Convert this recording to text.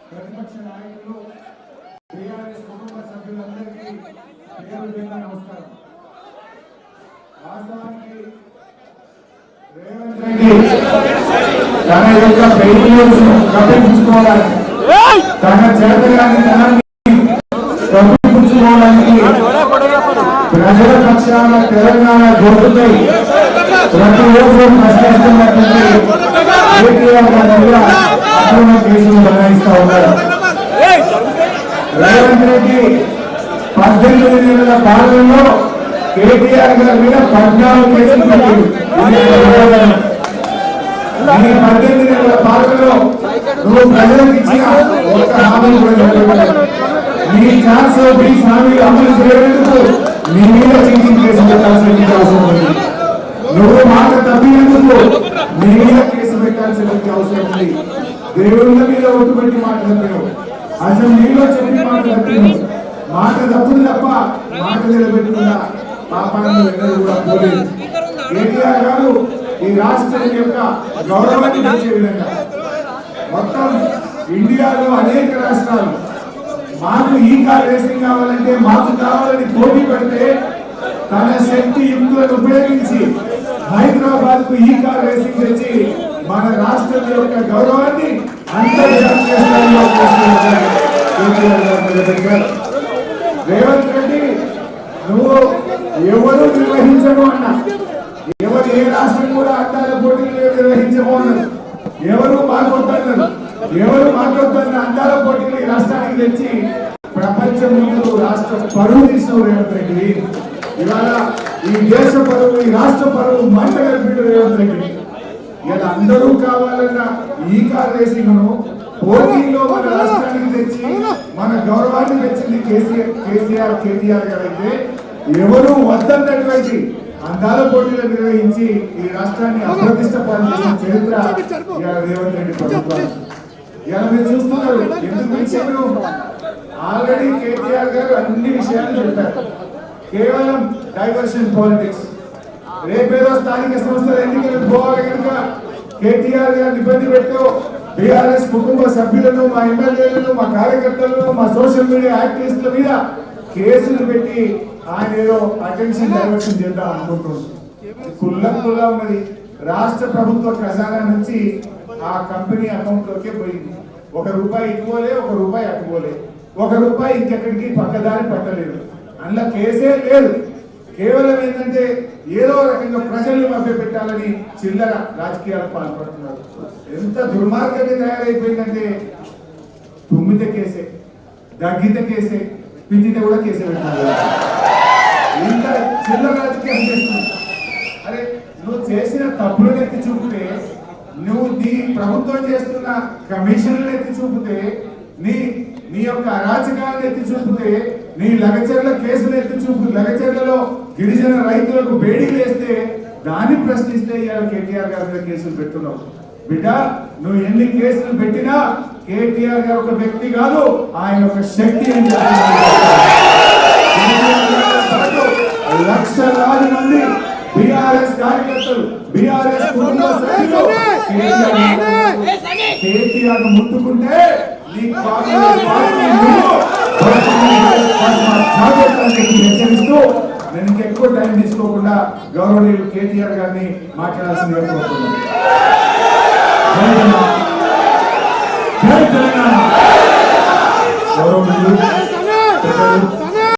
ప్రతిపక్ష నాయకులు టీఆర్ఎస్ కుటుంబ సభ్యులందరికీ నమస్కారం. వాస్తవానికి రేవంత్ రెడ్డి తన యొక్క ఫెయిల్యూర్స్ కప్పిపుచ్చుకోవడానికి, తన చేతగాని తనాన్ని కప్పిపుచ్చుకోవడానికి ప్రజల పక్షాన తెలంగాణ గొంతుపై ప్రతిరోజు ప్రశ్నిస్తున్నటువంటి కేటీఆర్ గారి మీద అక్రమ కేసులు బనాయిస్తా ఉన్నారు. రేవంత్ రెడ్డి 18 నెలల పాలనలో కేటీఆర్ గారి మీద 14 కేసులు పెట్టారు. ఈ 18 నెలల పాలనలో నువ్వు ప్రజలకు ఇచ్చిన ఒక్క హామీ కూడా నీ ఛాన్స్ హామీలు అమలు చేయడానికి నీ మీద చీటింగ్ కేసు పెట్టాల్సిన అవసరం ఉంది. నువ్వు మాట తప్పినందుకు నీ మీద కేసు పెట్టాల్సిన అవసరం ఉంది. దేవుళ్ళ మీద ఒట్టుబెట్టి మాట తప్పినావు, అసెంబ్లీలో చెప్పి మాట తప్పినావు. మాట తప్పులు తప్ప మాట నిలబెట్టుకున్న పాపాన్ని ఎన్నడూ కూడా పోలేదు. కేటీఆర్ గారు ఈ రాష్ట్రం యొక్క గౌరవాన్ని పెంచే విధంగా మొత్తం ఇండియాలో అనేక రాష్ట్రాలు మాకు ఈ కార్ రేసింగ్ కావాలంటే మాకు కావాలని పోటీ పెడితే తన శక్తి యుక్తులను ఉపయోగించి హైదరాబాద్ కు ఈ కార్ రేసింగ్ తెచ్చి మన రాష్ట్రం యొక్క గౌరవాన్ని అంతర్జాతీయ స్థాయిలో రేవంత్ రెడ్డి నువ్వు ఎవరు నిర్వహించము అన్నా, ఎవరు ఏ రాష్ట్రం కూడా అద్దాల పోటీలు నిర్వహించము అన్నారు. ఎవరు మాకొద్దన్నారు, ఎవరు మాకొద్దన్న అద్దాల పోటీలు ఈ రాష్ట్రానికి తెచ్చి ప్రపంచం ముందు రాష్ట్ర పరువు తీసిన రేవంత్ రెడ్డి. ఇవాళ ఈ దేశ పరువు, ఈ రాష్ట్ర పరువు మంట కలిపి రేవంత్ రెడ్డి. ఇలా అందరూ కావాలన్న ఈ కార్ రేసింగ్ ను పోటీలో మన రాష్ట్రానికి తెచ్చి మన గౌరవాన్ని తెచ్చింది కేటీఆర్ గారు అయితే, ఎవరు వద్దన్నటువంటి అందాల పోటీలు నిర్వహించి ఈ రాష్ట్రాన్ని అప్రతిష్ట పాల్చేసిన చరిత్ర రేవంత్ రెడ్డి ప్రభుత్వం. ఇలా మీరు చూస్తున్నారు. ఎందుకు విషయంలో ఆల్రెడీ కేటీఆర్ గారు అన్ని విషయాలు చెప్పారు. కేవలం డైవర్షన్ పాలిటిక్స్. రేపేదో స్థానిక సంస్థల ఎన్నికలకు పోవాలి కనుక కేటీఆర్ గారిని ఇబ్బంది పెట్టు, బీఆర్ఎస్ కుటుంబ సభ్యులను, మా ఎమ్మెల్యేలను, మా కార్యకర్తలను, మా సోషల్ మీడియా యాక్టివిస్టుల మీద కేసులు పెట్టి ఆయన ఏదో అటెన్షన్ డైవర్షన్ చేద్దాం అనుకుంటున్నారు. కుల్లా ఉన్నది. రాష్ట్ర ప్రభుత్వ ఖజానా నుంచి ఆ కంపెనీ అకౌంట్ లోకే పోయింది. ₹1 ఇటుపోలే, ₹1 అటుపోలే, ₹1 ఇంకెక్కడికి పక్కదారి పట్టలేదు. అందులో కేసే లేదు. కేవలం ఏంటంటే ఏదో రకంగా ప్రజల్ని మభ్యపెట్టాలని చిల్లర రాజకీయాలు పాల్పడుతున్నారు. ఎంత దుర్మార్గంగా తయారైపోయిందంటే తుమ్మితే కేసే, దగ్గితే కేసే, పిచ్చితే కూడా కేసే పెట్టాలి. ఇంత చిల్లర రాజకీయం చేస్తుంది. అరే నువ్వు చేసిన తప్పులను ఎత్తి చూపితే, నువ్వు నీ ప్రభుత్వం చేస్తున్న కమిషన్లను ఎత్తి చూపితే, నీ యొక్క అరాచకాలను ఎత్తి చూపితే, నీ లగచర్ల కేసులు ఎత్తి చూపు, లగచర్లలో గిరిజన రైతులకు బేడీలు వేస్తే దాన్ని ప్రశ్నిస్తే ఇవాళ కేటీఆర్ గారి మీద కేసులు పెడుతున్నావు. బిడ్డ నువ్వు ఎన్ని కేసులు పెట్టినా కేటీఆర్ గారు ఒక వ్యక్తి కాదు, ఆయన ఒక శక్తి అని లక్షలాది మంది బీఆర్ఎస్ కార్యకర్తలు, బీఆర్ఎస్ కుటుంబ సభ్యులు కేటీఆర్ ముట్టుకుంటే హెచ్చరిస్తూ నేను ఇంకెక్కువ టైం తీసుకోకుండా గౌరవనీయులు కేటీఆర్ గారిని మాట్లాడాల్సిందిగా కోరుతున్నాను.